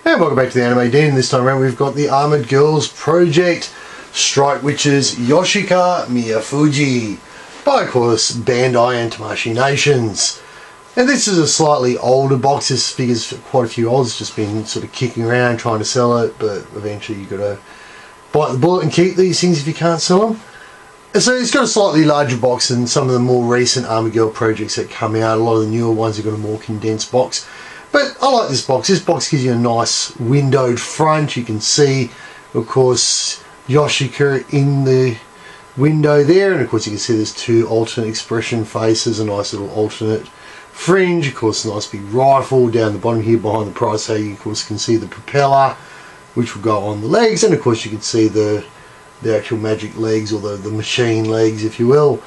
And welcome back to the Anime Den. This time around we've got the Armoured Girls Project Strike Witches Yoshika Miyafuji by, of course, Bandai and Tamashii Nations. And this is a slightly older box. This figure's quite a few old. It's just been sort of kicking around trying to sell it, but eventually you've got to bite the bullet and keep these things if you can't sell them. And so it's got a slightly larger box than some of the more recent Armoured Girl projects that come out. A lot of the newer ones have got a more condensed box. But I like this box. This box gives you a nice windowed front. You can see, of course, Yoshika in the window there. And of course you can see there's two alternate expression faces, a nice little alternate fringe. Of course, a nice big rifle down the bottom here behind the price tag. You, of course, can see the propeller, which will go on the legs. And of course you can see the actual magic legs, or the machine legs, if you will.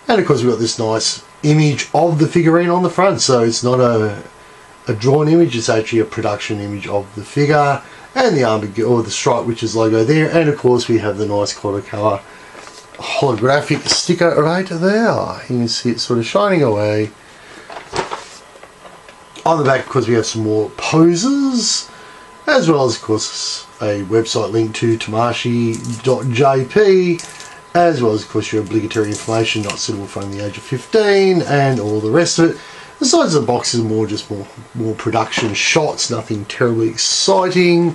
And of course we've got this nice image of the figurine on the front, so it's not a drawn image, it's actually a production image of the figure, and the Armoured Girl, or the Strike Witches logo there. And of course we have the nice color holographic sticker right there. You can see it sort of shining away. On the back, of course, we have some more poses, as well as, of course, a website link to tamashii.jp, as well as, of course, your obligatory information, not suitable from the age of 15, and all the rest of it. The sides of the box is more production shots, nothing terribly exciting.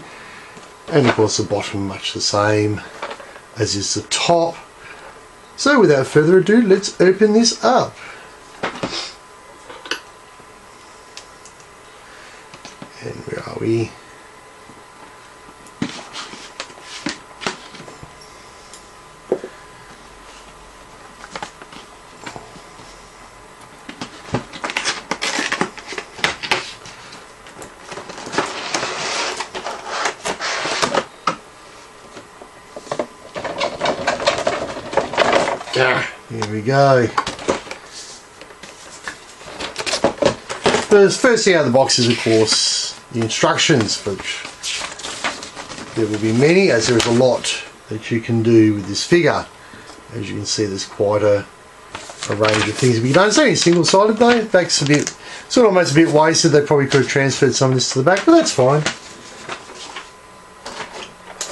And of course the bottom much the same as is the top. So without further ado, let's open this up. And where are we? Here we go. The first thing out of the box is, of course, the instructions, which there will be many, as there is a lot that you can do with this figure. As you can see, there's quite a range of things to be done. It's only single-sided though. The back's a bit, sort of almost a bit wasted. They probably could have transferred some of this to the back, but that's fine.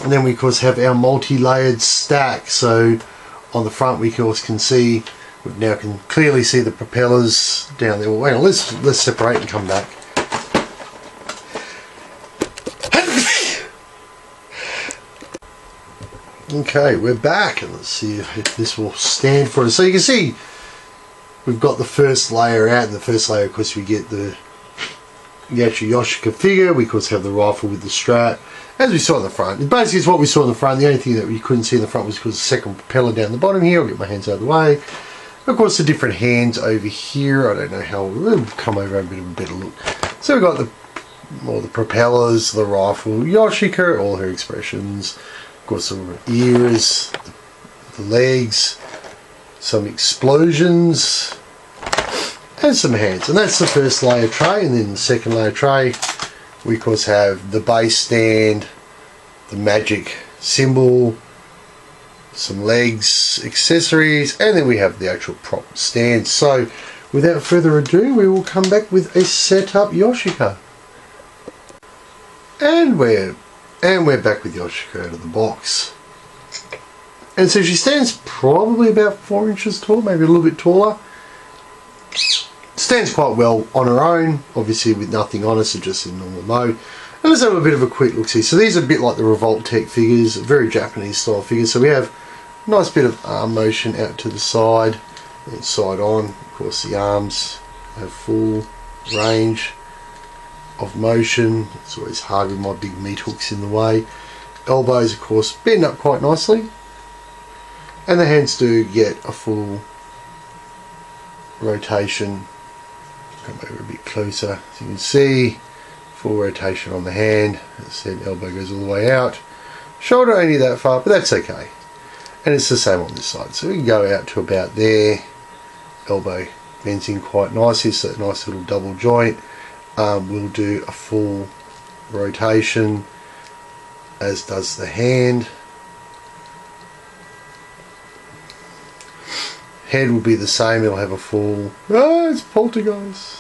And then we, of course, have our multi-layered stack. So on the front we, of course, can see, we now can clearly see the propellers down there. Well, hang on, let's separate and come back. Okay, we're back, and let's see if this will stand for us. So you can see we've got the first layer out, and the first layer, of course, we get the actual Yoshika figure. We, of course, have the rifle with the strap, as we saw in the front. Basically, it's what we saw in the front. The only thing that we couldn't see in the front was because the second propeller down the bottom here. I'll get my hands out of the way. Of course, the different hands over here. I don't know how. We'll come over a bit of a better look. So we've got the propellers, the rifle, Yoshika, all her expressions. Of course, the ears, the legs, some explosions, and some hands. And that's the first layer tray. And then the second layer tray, we, of course, have the base stand, the magic symbol, some legs, accessories, and then we have the actual prop stand. So without further ado, we will come back with a setup Yoshika. And we're back with Yoshika out of the box. And so she stands probably about 4 inches tall, maybe a little bit taller. Stands quite well on her own, obviously with nothing on her, so just in normal mode. And let's have a bit of a quick look see. So these are a bit like the Revolt Tech figures, very Japanese style figures. So we have a nice bit of arm motion out to the side and side on. Of course the arms have full range of motion. It's always hard with my big meat hooks in the way. Elbows, of course, bend up quite nicely. And the hands do get a full rotation. Come over a bit closer, so you can see full rotation on the hand. As I said, elbow goes all the way out, shoulder only that far, but that's okay. And it's the same on this side, so we can go out to about there. Elbow bends in quite nicely, so that nice little double joint. We'll do a full rotation, as does the hand. Head will be the same, it'll have a full... Oh, it's Poltergeist.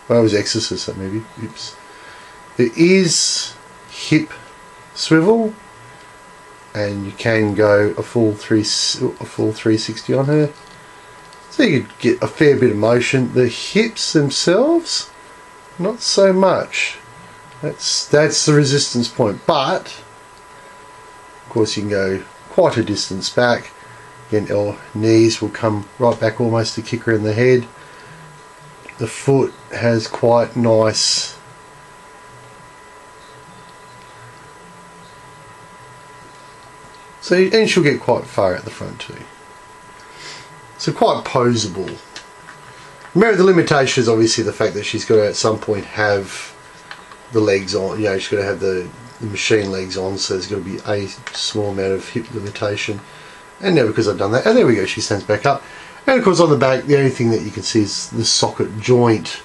Well, it was Exorcist, that movie. Oops. There is hip swivel, and you can go a full 360 on her, so you could get a fair bit of motion. The hips themselves, not so much. That's the resistance point, but of course you can go quite a distance back. Again, our knees will come right back almost to kick her in the head. The foot has quite nice and she'll get quite far at the front too. So quite poseable. Remember, the limitation is obviously the fact that she's got to at some point have the legs on. You know, she's got to have the machine legs on, so there's got to be a small amount of hip limitation. And now because I've done that, and there we go, she stands back up. And of course on the back, the only thing that you can see is the socket joint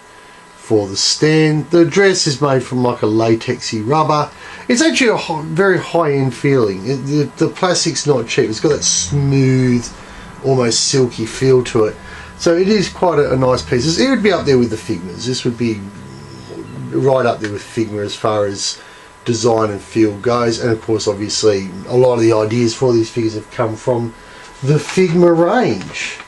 for the stand. The dress is made from like a latexy rubber. It's actually a very high-end feeling. The plastic's not cheap. It's got that smooth, almost silky feel to it. So it is quite a nice piece. It would be up there with the Figmas. This would be right up there with Figma as far as design and feel goes. And of course, obviously, a lot of the ideas for these figures have come from the Figma range.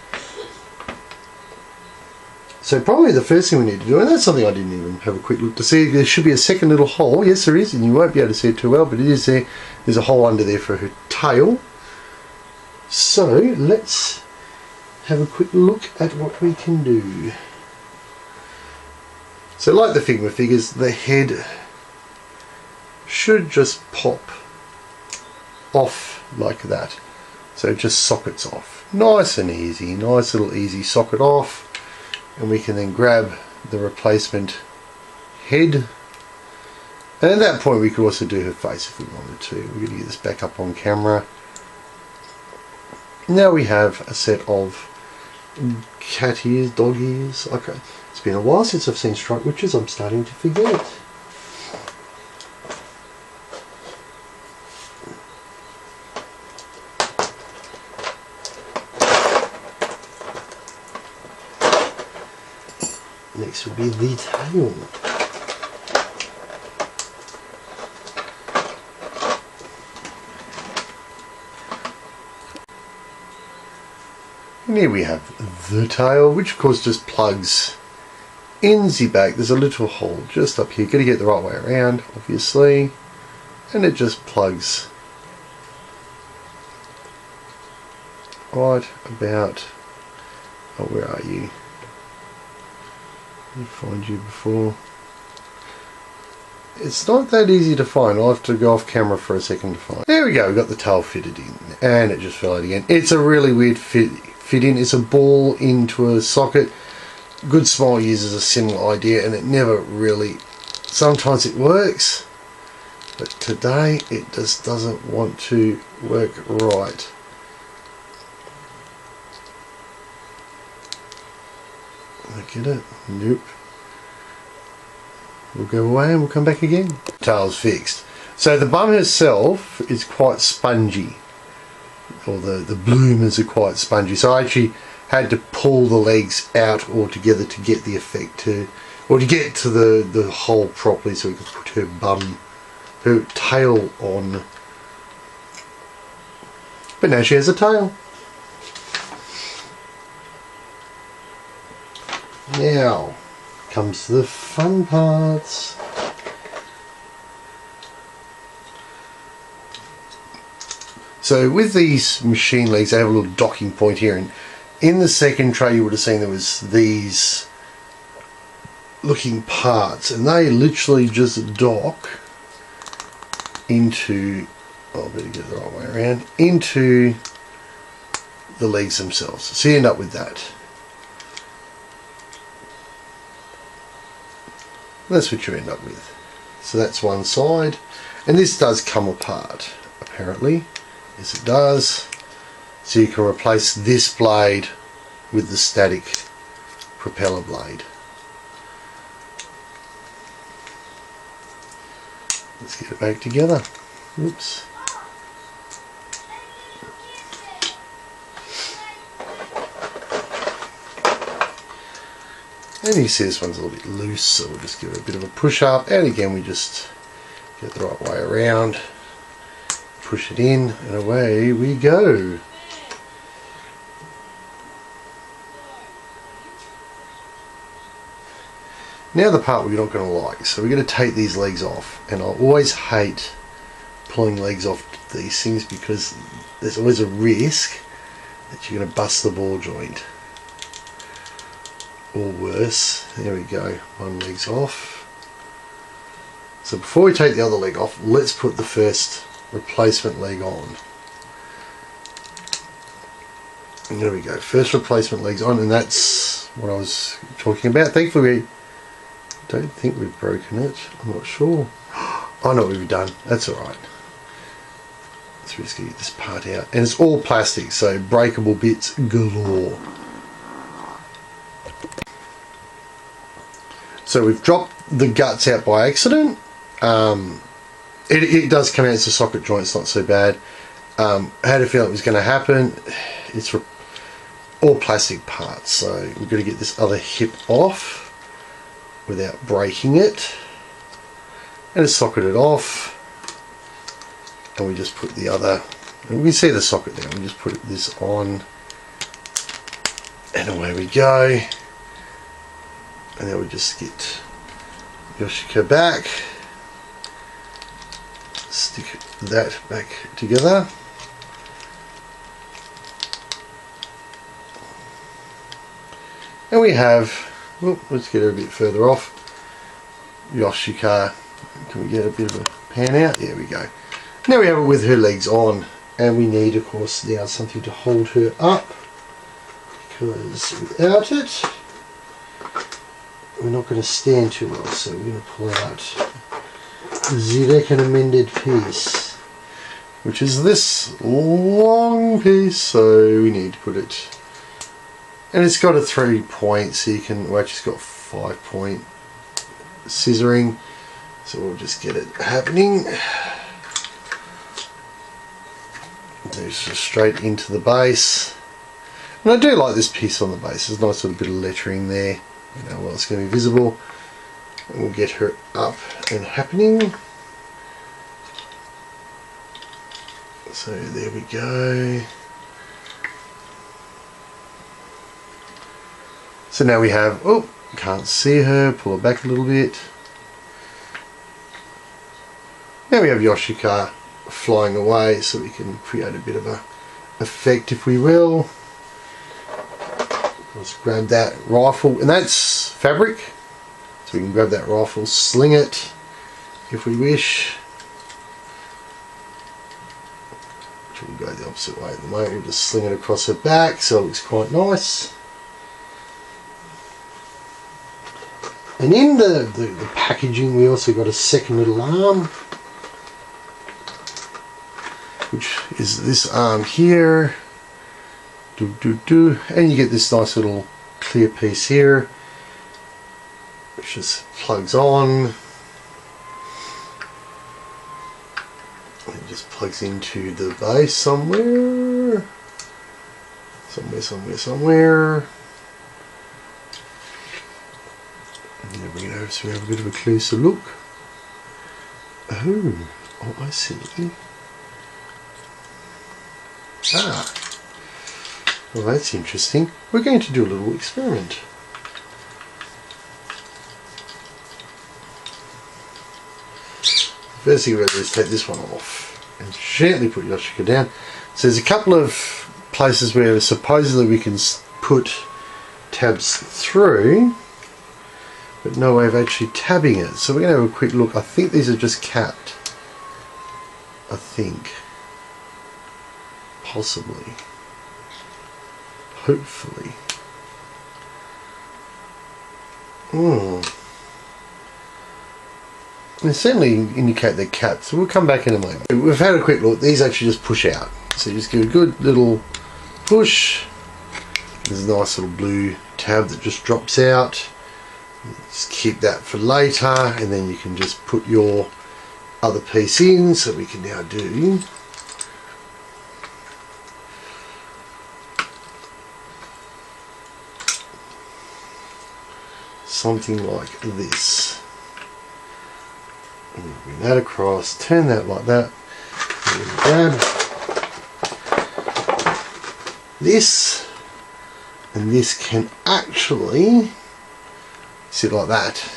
So probably the first thing we need to do, and that's something I didn't even have a quick look to see, there should be a second little hole. Yes, there is, and you won't be able to see it too well, but it is there. There's a hole under there for her tail. So let's have a quick look at what we can do. So like the Figma figures, the head should just pop off like that. So it just sockets off. Nice and easy, nice little easy socket off. And we can then grab the replacement head. And at that point we could also do her face if we wanted to. We're going to get this back up on camera. Now we have a set of cat ears, dog ears. Okay, it's been a while since I've seen Strike Witches. I'm starting to forget. Next would be the tail. And here we have the tail, which of course just plugs in the back. There's a little hole just up here. Got to get the right way around, obviously, and it just plugs right about. Oh, where are you? Let me find you before. It's not that easy to find. I'll have to go off camera for a second to find. There we go. We've got the tail fitted in, and it just fell out again. It's a really weird fit in. It's a ball into a socket. Good Smile uses a similar idea, and it never really. Sometimes it works, but today it just doesn't want to work right. Look at it. Nope. We'll go away and we'll come back again. Tail's fixed. So the bum herself is quite spongy, or the bloomers are quite spongy. So I actually had to pull the legs out altogether to get the effect to, or to get to the hole properly, so we could put her tail on. But now she has a tail. Now comes the fun parts. So with these machine legs, they have a little docking point here, and in the second tray you would have seen there was these looking parts, and they literally just dock into, oh, I better get it the right way around, into the legs themselves. So you end up with that. That's what you end up with. So that's one side, and this does come apart apparently. Yes, it does. So you can replace this blade with the static propeller blade. Let's get it back together. Oops. And you see this one's a little bit loose, so we'll just give it a bit of a push up, and again we just get it the right way around, push it in, and away we go. Now the part we're not going to like, so we're going to take these legs off, and I always hate pulling legs off these things because there's always a risk that you're going to bust the ball joint, or worse. There we go, one leg's off. So before we take the other leg off, let's put the first replacement leg on. And there we go, first replacement leg's on, and that's what I was talking about. Thankfully, don't think we've broken it. I'm not sure. I know what we've done. That's alright. So we're just going to get this part out. And it's all plastic, so breakable bits galore. So we've dropped the guts out by accident. It does come out as a socket joint. It's not so bad. I had a feeling it was going to happen. It's all plastic parts. So we've got to get this other hip off without breaking it, and it's socketed off, and we just put the other, and we can see the socket there, we just put this on, and away we go. And then we just get Yoshika back, stick that back together, and we have, let's get her a bit further off, Yoshika. Can we get a bit of a pan out? There we go. Now we have it with her legs on, and we need, of course, now something to hold her up, because without it we're not going to stand too well. So we're going to pull out the recommended piece, which is this long piece. So we need to put it, and it's got a 3-point, so you can, well, it's got 5-point scissoring, so we'll just get it happening. It's just straight into the base, and I do like this piece on the base. There's a nice little bit of lettering there, you know, well, it's going to be visible, and we'll get her up and happening. So there we go. So now we have, oh, can't see her, pull her back a little bit. Now we have Yoshika flying away, so we can create a bit of a effect, if we will. Let's grab that rifle, and that's fabric, so we can grab that rifle, sling it if we wish. Which will go the opposite way at the moment. We'll just sling it across her back, so it looks quite nice. And in the packaging, we also got a second little arm, which is this arm here. And you get this nice little clear piece here, which just plugs on. It just plugs into the base somewhere. Somewhere. And bring it over so we have a bit of a closer look. Oh, I see. Ah, well, that's interesting. We're going to do a little experiment. First thing we're going to do is take this one off and gently put Yoshika down. So there's a couple of places where supposedly we can put tabs through, but no way of actually tabbing it. So we're going to have a quick look. I think these are just capped. I think. Possibly. Hopefully. They certainly indicate they're capped, so we'll come back in a moment. We've had a quick look. These actually just push out. So you just give a good little push. There's a nice little blue tab that just drops out. Just keep that for later, and then you can just put your other piece in. So we can now do something like this. And bring that across, turn that like that, and grab this, and this can actually sit like that.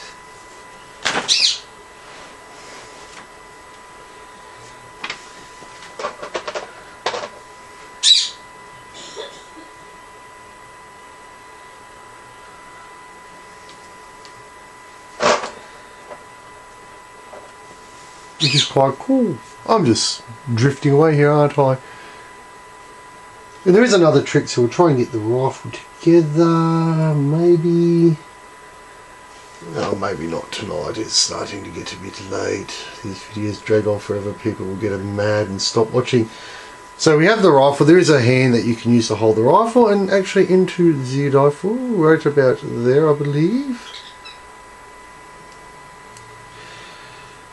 Which is quite cool. I'm just drifting away here, aren't I? And there is another trick, so we'll try and get the rifle together. Maybe... oh, maybe not tonight. It's starting to get a bit late. These videos drag on forever. People will get mad and stop watching. So we have the rifle. There is a hand that you can use to hold the rifle and actually into the rifle right about there, I believe.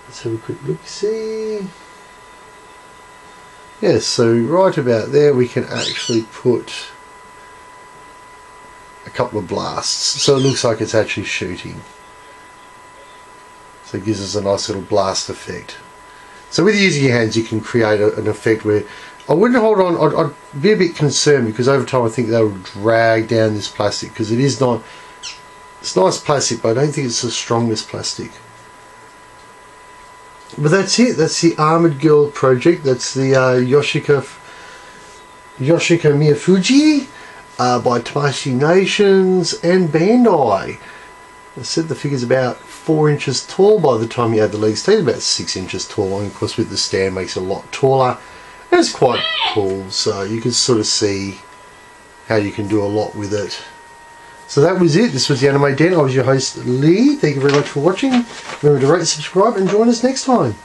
Let's have a quick look, see. Yes, so right about there we can actually put a couple of blasts. So it looks like it's actually shooting. So it gives us a nice little blast effect. So with using your hands you can create an effect where I wouldn't hold on, I'd be a bit concerned because over time I think they will drag down this plastic because it is not, it's nice plastic but I don't think it's the strongest plastic. But that's it, that's the Armoured Girl project, that's the Yoshika Miyafuji by Tamashii Nations and Bandai. I said the figure's about 4 inches tall by the time you add the legs to it, about 6 inches tall, and of course with the stand makes it a lot taller. And it's quite cool, so you can sort of see how you can do a lot with it. So that was it. This was the Anime Den. I was your host Lee. Thank you very much for watching. Remember to rate, subscribe and join us next time.